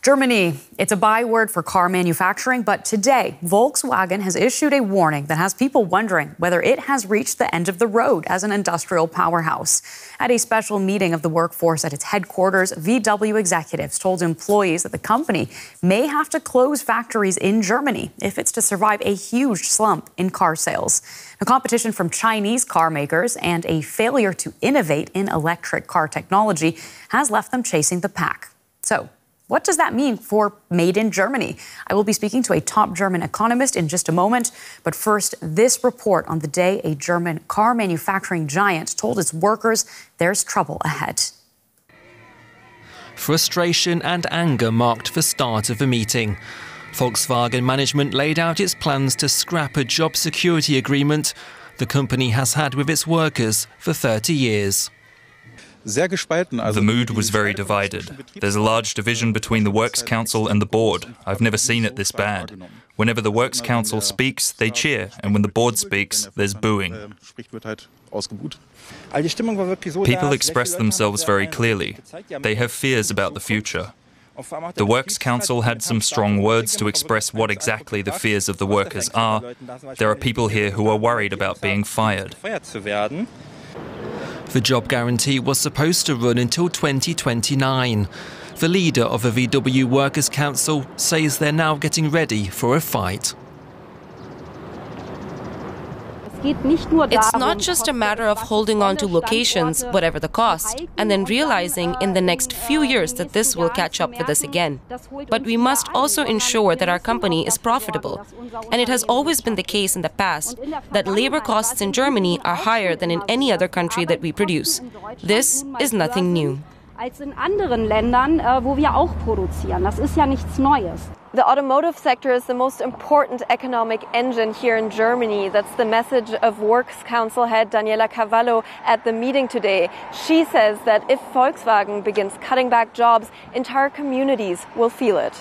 Germany, it's a byword for car manufacturing, but today, Volkswagen has issued a warning that has people wondering whether it has reached the end of the road as an industrial powerhouse. At a special meeting of the workforce at its headquarters, VW executives told employees that the company may have to close factories in Germany if it's to survive a huge slump in car sales. The competition from Chinese car makers and a failure to innovate in electric car technology has left them chasing the pack. So, what does that mean for Made in Germany? I will be speaking to a top German economist in just a moment. But first, this report on the day a German car manufacturing giant told its workers there's trouble ahead. Frustration and anger marked the start of the meeting. Volkswagen management laid out its plans to scrap a job security agreement the company has had with its workers for 30 years. The mood was very divided. There's a large division between the Works Council and the board. I've never seen it this bad. Whenever the Works Council speaks, they cheer, and when the board speaks, there's booing. People express themselves very clearly. They have fears about the future. The Works Council had some strong words to express what exactly the fears of the workers are. There are people here who are worried about being fired. The job guarantee was supposed to run until 2029. The leader of the VW Workers' Council says they're now getting ready for a fight. It's not just a matter of holding on to locations, whatever the cost, and then realizing in the next few years that this will catch up with us again. But we must also ensure that our company is profitable. And it has always been the case in the past that labor costs in Germany are higher than in any other country that we produce. This is nothing new. Als in anderen Ländern, wo wir auch produzieren. Das ist ja nichts Neues. The automotive sector is the most important economic engine here in Germany. That's the message of Works Council head Daniela Cavallo at the meeting today. She says that if Volkswagen begins cutting back jobs, entire communities will feel it.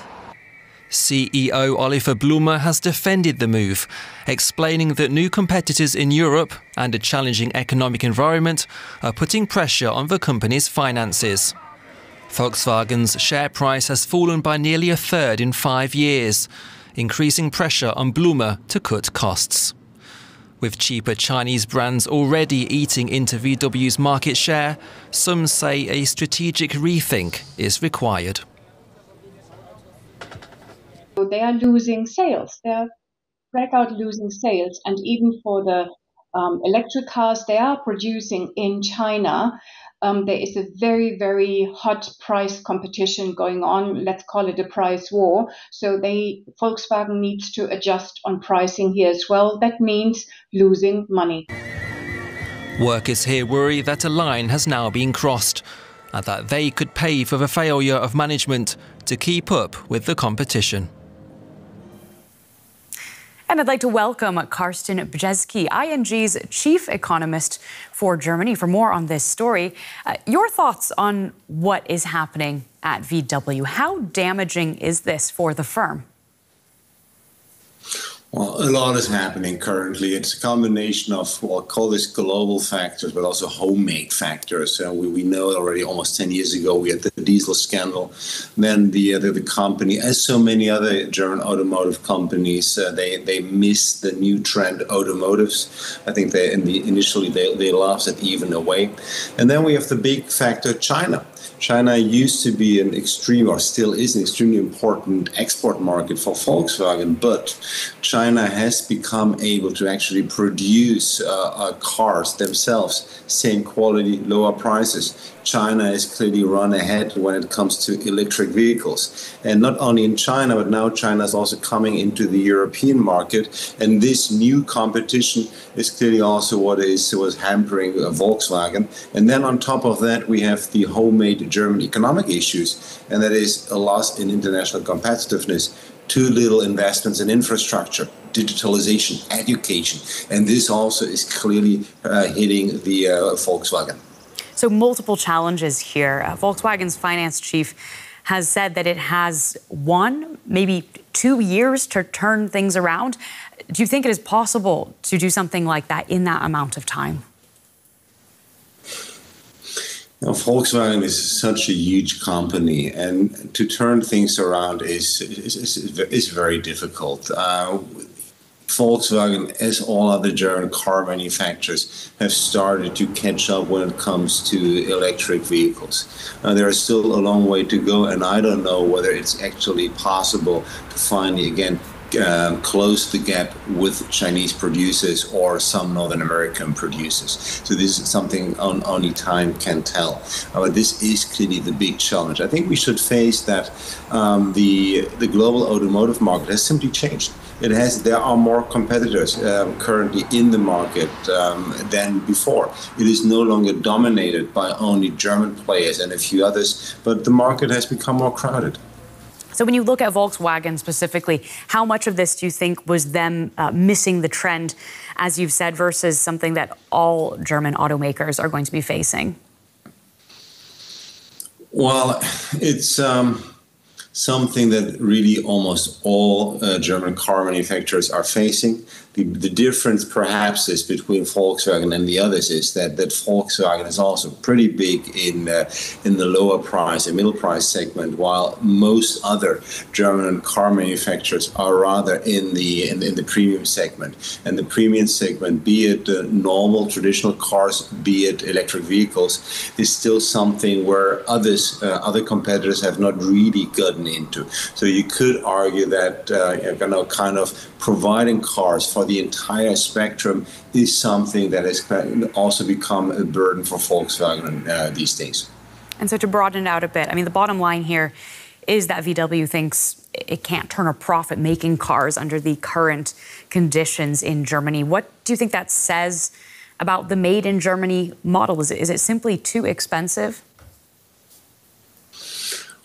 CEO Oliver Blume has defended the move, explaining that new competitors in Europe and a challenging economic environment are putting pressure on the company's finances. Volkswagen's share price has fallen by nearly a third in 5 years, increasing pressure on Blume to cut costs. With cheaper Chinese brands already eating into VW's market share, some say a strategic rethink is required. They are losing sales. They are flat out losing sales. And even for the electric cars they are producing in China, there is a very, very hot price competition going on. Let's call it a price war. So Volkswagen needs to adjust on pricing here as well. That means losing money. Workers here worry that a line has now been crossed and that they could pay for the failure of management to keep up with the competition. And I'd like to welcome Carsten Brzeski, ING's chief economist for Germany, for more on this story. Your thoughts on what is happening at VW? How damaging is this for the firm? Well, a lot is happening currently. It's a combination of, well, I'll call this global factors, but also homemade factors. We know already almost 10 years ago we had the diesel scandal. Then the company, as so many other German automotive companies, they missed the new trend automotives. I think initially they lost it even away. And then we have the big factor, China. China used to be an extreme, or still is an extremely important export market for Volkswagen, but China has become able to actually produce cars themselves, same quality, lower prices. China has clearly run ahead when it comes to electric vehicles. And not only in China, but now China is also coming into the European market. And this new competition is clearly also what was hampering Volkswagen. And then on top of that, we have the homemade German economic issues. And that is a loss in international competitiveness, too little investments in infrastructure, digitalization, education. And this also is clearly hitting the Volkswagen. So multiple challenges here. Volkswagen's finance chief has said that it has 1, maybe 2 years to turn things around. Do you think it is possible to do something like that in that amount of time? Now, Volkswagen is such a huge company, and to turn things around is very difficult. Volkswagen, as all other German car manufacturers, have started to catch up when it comes to electric vehicles. There is still a long way to go, and I don't know whether it's actually possible to finally, again, close the gap with Chinese producers or some Northern American producers. So this is something only time can tell. But this is clearly the big challenge. I think we should face that the global automotive market has simply changed. There are more competitors currently in the market than before. It is no longer dominated by only German players and a few others, but the market has become more crowded. So when you look at Volkswagen specifically, how much of this do you think was them missing the trend, as you've said, versus something that all German automakers are going to be facing? Well, it's something that really almost all German car manufacturers are facing. The difference perhaps is between Volkswagen and the others is that Volkswagen is also pretty big in the lower price and middle price segment, while most other German car manufacturers are rather in the premium segment. And the premium segment, be it normal traditional cars, be it electric vehicles, is still something where other competitors have not really gotten into. So you could argue that kind of providing cars for the entire spectrum is something that has also become a burden for Volkswagen these days. And so to broaden it out a bit, I mean, the bottom line here is that VW thinks it can't turn a profit making cars under the current conditions in Germany. What do you think that says about the made in Germany model? Is it simply too expensive?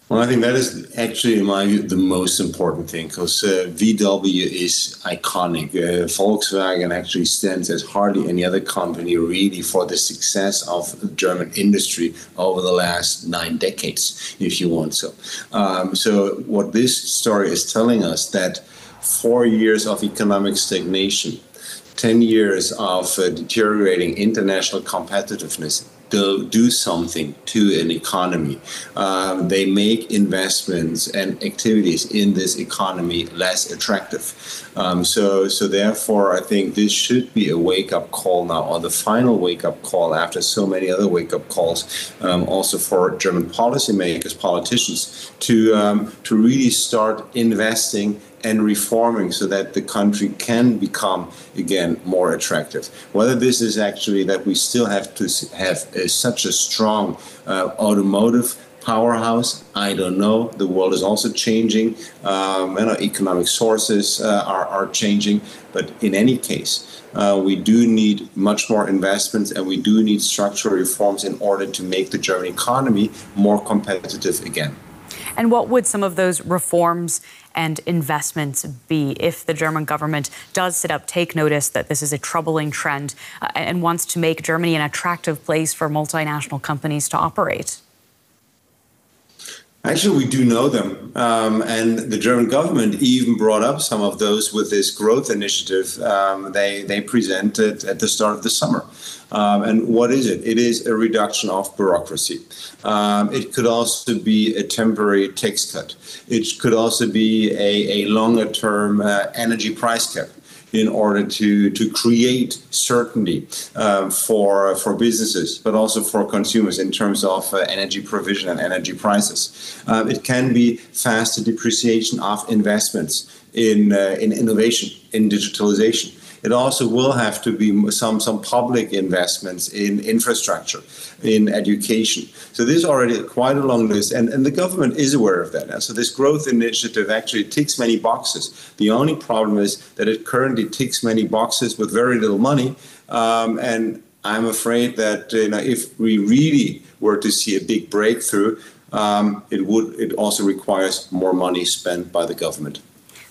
Well, I think that is actually, in my view, the most important thing, because VW is iconic. Volkswagen actually stands as hardly any other company really for the success of German industry over the last 9 decades, if you want so. So what this story is telling us, that 4 years of economic stagnation, 10 years of deteriorating international competitiveness, do something to an economy. They make investments and activities in this economy less attractive. So therefore, I think this should be a wake-up call now, or the final wake-up call after so many other wake-up calls, also for German policymakers, politicians, to really start investing and reforming so that the country can become, again, more attractive. Whether this is actually that we still have to have such a strong automotive powerhouse, I don't know. The world is also changing. Economic sources are changing. But in any case, we do need much more investments, and we do need structural reforms in order to make the German economy more competitive again. And what would some of those reforms and investments be if the German government does sit up, take notice that this is a troubling trend, and wants to make Germany an attractive place for multinational companies to operate? Actually, we do know them. And the German government even brought up some of those with this growth initiative they presented at the start of the summer. And what is it? It is a reduction of bureaucracy. It could also be a temporary tax cut. It could also be a longer-term energy price cap in order to create certainty for businesses, but also for consumers in terms of energy provision and energy prices. It can be faster depreciation of investments in innovation, in digitalization. It also will have to be some public investments in infrastructure, in education. So this is already quite a long list, and the government is aware of that. So this growth initiative actually ticks many boxes. The only problem is that it currently ticks many boxes with very little money, and I'm afraid that if we really were to see a big breakthrough, it also requires more money spent by the government.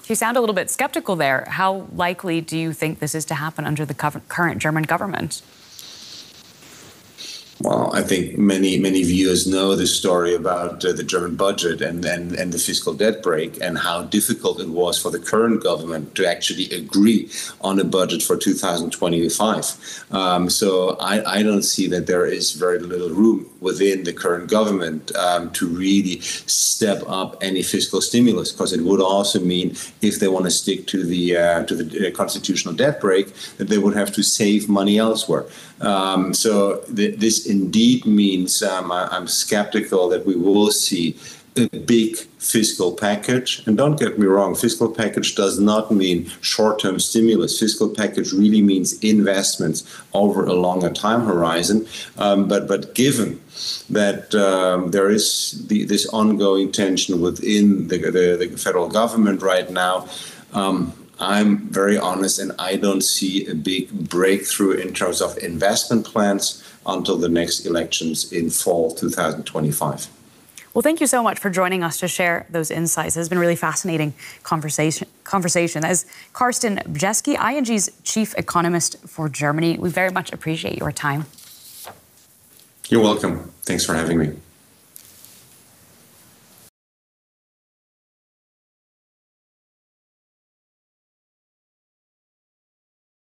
You sound a little bit skeptical there. How likely do you think this is to happen under the current German government? Well, I think many viewers know the story about the German budget and the fiscal debt brake and how difficult it was for the current government to actually agree on a budget for 2025. So I don't see that there is very little room within the current government to really step up any fiscal stimulus, because it would also mean, if they want to stick to the constitutional debt brake, that they would have to save money elsewhere. So this indeed means I'm skeptical that we will see a big fiscal package. And don't get me wrong, fiscal package does not mean short-term stimulus. Fiscal package really means investments over a longer time horizon. But given that there is this ongoing tension within the federal government right now, I'm very honest, and I don't see a big breakthrough in terms of investment plans until the next elections in fall 2025. Well, thank you so much for joining us to share those insights. It's been a really fascinating conversation. As Carsten Brzeski, ING's chief economist for Germany, we very much appreciate your time. You're welcome. Thanks for having me.